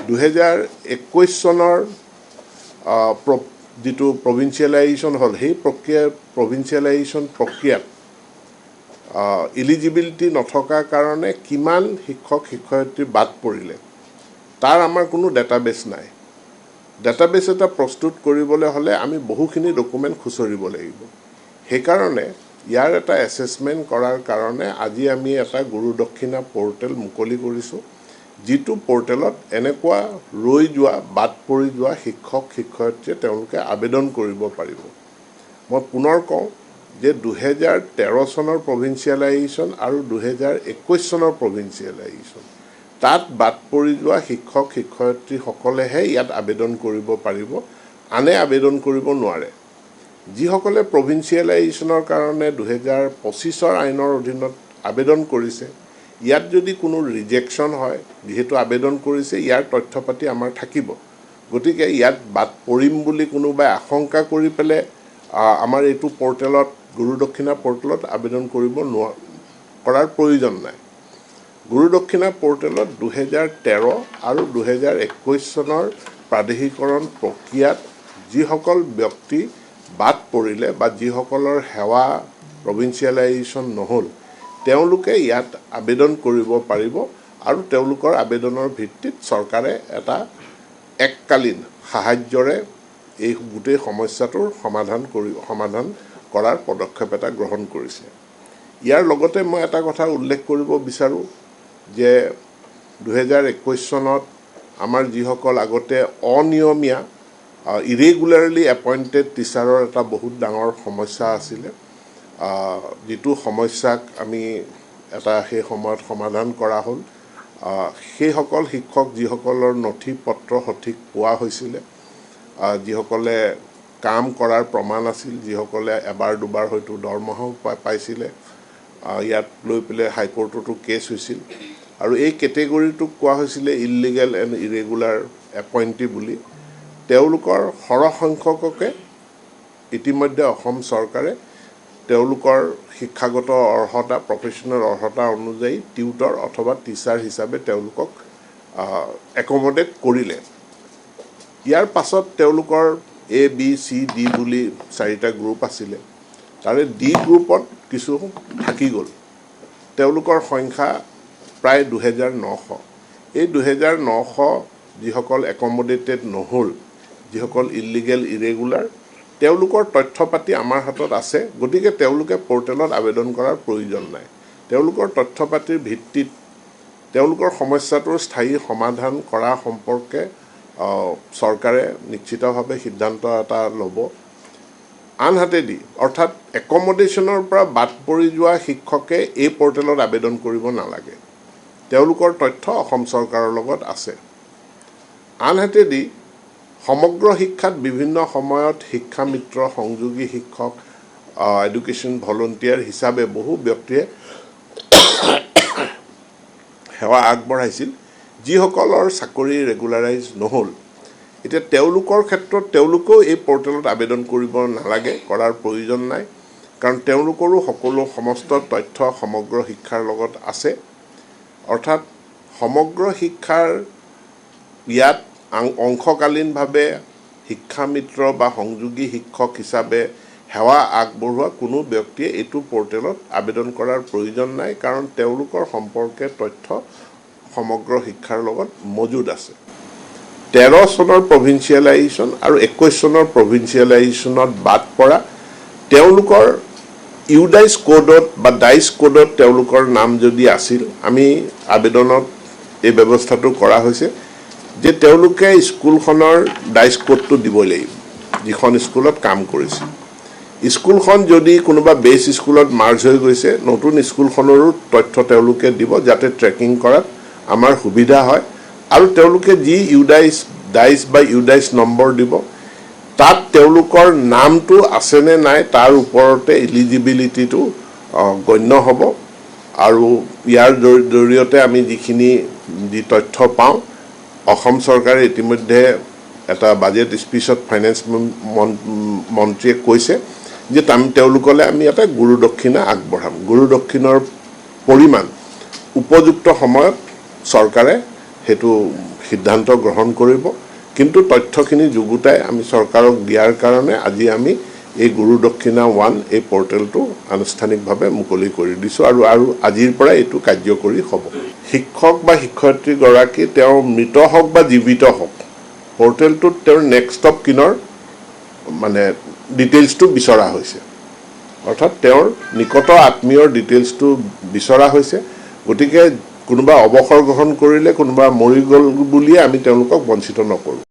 2021 চনৰ যেটো প্ৰভিন্সিয়েলাইজেশ্যন হল সেই প্ৰভিন্সিয়েলাইজেশ্যন প্ৰক্ৰিয়াত এলিজিবিলিটি নথকাৰ কাৰণে কিমান শিক্ষক শিক্ষয়িত্ৰী বাদ পৰিলে তাৰ আমাৰ কোনো ডাটাবেছ নাই ডাটাবেছ এটা প্ৰস্তুত কৰিবলৈ হলে আমি বহুখিনি ডকুমেন্ট খুচৰিব লাগিব সেইকাৰণে ইয়াৰ এটা এছেছমেন্ট কৰাৰ কাৰণে আজি আমি এটা গুৰু দক্ষিণা পোৰ্টেল মুকলি কৰিছো যিটো পোৰ্টেলত এনেকুৱা ৰৈ যোৱা বাদ পৰি যোৱা শিক্ষক শিক্ষয়িত্ৰীয়ে তেওঁলোকে আবেদন কৰিব পাৰিব মই পুনৰ কওঁ যে 2013 চনৰ প্ৰভিন্সিয়েলাইজেশ্যন আৰু 2021 চনৰ প্ৰভিন্সিয়েলাইজেশ্যন তাত বাদ পৰি যোৱা শিক্ষক শিক্ষয়িত্ৰী সকলেহে ইয়াত আবেদন কৰিব পাৰিব আনে আবেদন কৰিব নোৱাৰে যিসকলে প্ৰভিন্সিয়েলাইজেশ্যনৰ কাৰণে 2025 আইনৰ অধীনত আবেদন কৰিছে ইয়াত যদি কোনো ৰিজেকশ্যন হয় যেহেতু আবেদন কৰিছে ইয়াৰ তথ্যপাতি আমাৰ থাকিব গতিকে ইয়াত বাদ পৰিম বুলি কোনোবাই আশংকা কৰি পেলে আমাৰ এইটো পোৰ্টেলত গুৰু দক্ষিণা পোৰ্টেলত আবেদন কৰিব কৰাৰ প্ৰয়োজন নাই গুৰু দক্ষিণা পোৰ্টেলত 2013 আৰু 2021 চনৰ প্ৰাদেশিকৰণ প্ৰক্ৰিয়াত যিসকল ব্যক্তি বাদ পৰিলে বা যিসকলৰ সেৱা প্ৰভিন্সিয়েলাইজেশ্যন নহল তেওঁলোকে ইয়াত আবেদন কৰিব পাৰিব আৰু তেওঁলোকৰ আবেদনৰ ভিত্তিত চৰকাৰে এটা এককালীন সাহায্যৰে এই গোটেই সমস্যাটোৰ সমাধান কৰাৰ পদক্ষেপ এটা গ্ৰহণ কৰিছে ইয়াৰ লগতে মই এটা কথা উল্লেখ কৰিব বিচাৰো যে 2021 চনত আমাৰ যিসকল আগতে অনিয়মীয়া ইৰেগুলাৰলি এপইণ্টেড টিচাৰৰ এটা বহুত ডাঙৰ সমস্যা আছিলে যেটো সমস্যাক আমি এটা সেই সময়ত সমাধান কৰা হ'ল সেই সকল শিক্ষক যিসকলৰ নথি পত্ৰ সঠিক পোৱা হৈছিল যিসকলে কাম কৰাৰ প্ৰমাণ আছিল যিসকলে এবাৰ দুবাৰ হয়তো দৰমহাও পাইছিল ইয়াত লৈ পেলে হাইকোৰ্টতো কেছ হৈছিল আৰু এই কেটেগৰীটোক কোৱা হৈছিল ইলিগেল এণ্ড ইৰেগুলাৰ এপইণ্টি বুলি তেওঁলোকৰ সৰহসংখ্যককে ইতিমধ্যে অসম চৰকাৰে তেওঁলোকৰ শিক্ষাগত অৰ্হতা প্ৰফেশনেল অৰ্হতা অনুযায়ী টিউটৰ অথবা টিচাৰ হিচাপে তেওঁলোকক একমোডেট কৰিলে ইয়াৰ পাছত তেওঁলোকৰ এ বি চি ডি বুলি চাৰিটা গ্ৰুপ আছিল তাৰে ডি গ্ৰুপত কিছু থাকি গ'ল তেওঁলোকৰ সংখ্যা প্ৰায় 2900 এই 2900 যিসকল একমোডেটেড নহল যিসকল ইলিগেল ইৰেগুলাৰ তেওঁলোকৰ তথ্যপাতি আমাৰ হাতত আছে গতিকে তেওঁলোকে পোৰ্টেলত আবেদন কৰাৰ প্ৰয়োজন নাই তেওঁলোকৰ তথ্যপাতিৰ ভিত্তিত তেওঁলোকৰ সমস্যাটোৰ স্থায়ী সমাধান কৰা সম্পৰ্কে চৰকাৰে নিশ্চিতভাৱে সিদ্ধান্ত এটা ল'ব আনহাতেদি অৰ্থাৎ একমোডেশ্যনৰ পৰা বাদ পৰি যোৱা শিক্ষকে এই পোৰ্টেলত আবেদন কৰিব নালাগে তেওঁলোকৰ তথ্য অসম চৰকাৰৰ লগত আছে আনহাতেদি সমগ্ৰ শিক্ষাত বিভিন্ন সময়ত শিক্ষা মিত্ৰ সংযোগী শিক্ষক এডুকেশ্যন ভলন্টিয়াৰ হিচাপে বহু ব্যক্তিয়ে সেৱা আগবঢ়াইছিল যিসকলৰ চাকৰি ৰেগুলাৰাইজ নহল এতিয়া তেওঁলোকৰ ক্ষেত্ৰত তেওঁলোকেও এই পোৰ্টেলত আবেদন কৰিব নালাগে কৰাৰ প্ৰয়োজন নাই কাৰণ তেওঁলোকৰো সকলো সমস্ত তথ্য সমগ্ৰ শিক্ষাৰ লগত আছে অৰ্থাৎ সমগ্ৰ শিক্ষাৰ ইয়াত অংশকালীনভাৱে শিক্ষা মিত্ৰ বা সংযোগী শিক্ষক হিচাপে সেৱা আগবঢ়োৱা কোনো ব্যক্তিয়ে এইটো পোৰ্টেলত আবেদন কৰাৰ প্ৰয়োজন নাই কাৰণ তেওঁলোকৰ সম্পৰ্কে তথ্য সমগ্ৰ শিক্ষাৰ লগত মজুদ আছে 13 চনৰ প্ৰভিন্সিয়েলাইজেশ্যন আৰু 21 চনৰ প্ৰভিন্সিয়েলাইজেশ্যনত বাদ পৰা তেওঁলোকৰ ইউডাইস কোডত বা ডাইস কোডত তেওঁলোকৰ নাম যদি আছিল আমি আবেদনত এই ব্যৱস্থাটো কৰা হৈছে যে তেওঁলোকে স্কুলখনৰ ডাইস কোডটো দিব লাগিব যিখন স্কুলত কাম কৰিছে স্কুলখন যদি কোনোবা বেস স্কুলত মাৰ্জ হৈ গৈছে নতুন স্কুলখনৰো তথ্য তেওঁলোকে দিব যাতে ট্ৰেকিং কৰাত আমাৰ সুবিধা হয় আৰু তেওঁলোকে যি ডাইস বা ইউডাইস নম্বৰ দিব তাত তেওঁলোকৰ নামটো আছে নে নাই তাৰ ওপৰতে এলিজিবিলিটিটো গণ্য হ'ব আৰু ইয়াৰ জৰিয়তে আমি যিখিনি যি তথ্য পাওঁ অসম চৰকাৰে ইতিমধ্যে এটা বাজেট স্পিচত ফাইনেন্স মন্ত্ৰীয়ে কৈছে যে তেওঁলোকলে আমি এটা গুৰু দক্ষিণা আগবঢ়াম গুৰু দক্ষিণৰ পৰিমাণ উপযুক্ত সময়ত চৰকাৰে সেইটো সিদ্ধান্ত গ্ৰহণ কৰিব কিন্তু তথ্যখিনি যুগুতাই আমি চৰকাৰক দিয়াৰ কাৰণে আজি আমি এই গুৰু দক্ষিণা 1 এই পৰ্টেলটো আনুষ্ঠানিকভাৱে মুকলি কৰি দিছোঁ আৰু আজিৰ পৰা এইটো কাৰ্যকৰী হ'ব শিক্ষক বা শিক্ষয়িত্ৰীগৰাকী তেওঁৰ মৃত হওক বা জীৱিত হওক পৰ্টেলটোত তেওঁৰ নেক্সট অফ কিনৰ মানে ডিটেইলছটো বিচৰা হৈছে অৰ্থাৎ তেওঁৰ নিকট আত্মীয়ৰ ডিটেইলছটো বিচৰা হৈছে গতিকে কোনোবা অৱসৰ গ্ৰহণ কৰিলে কোনোবা মৰি গ'ল বুলিয়ে আমি তেওঁলোকক বঞ্চিত নকৰোঁ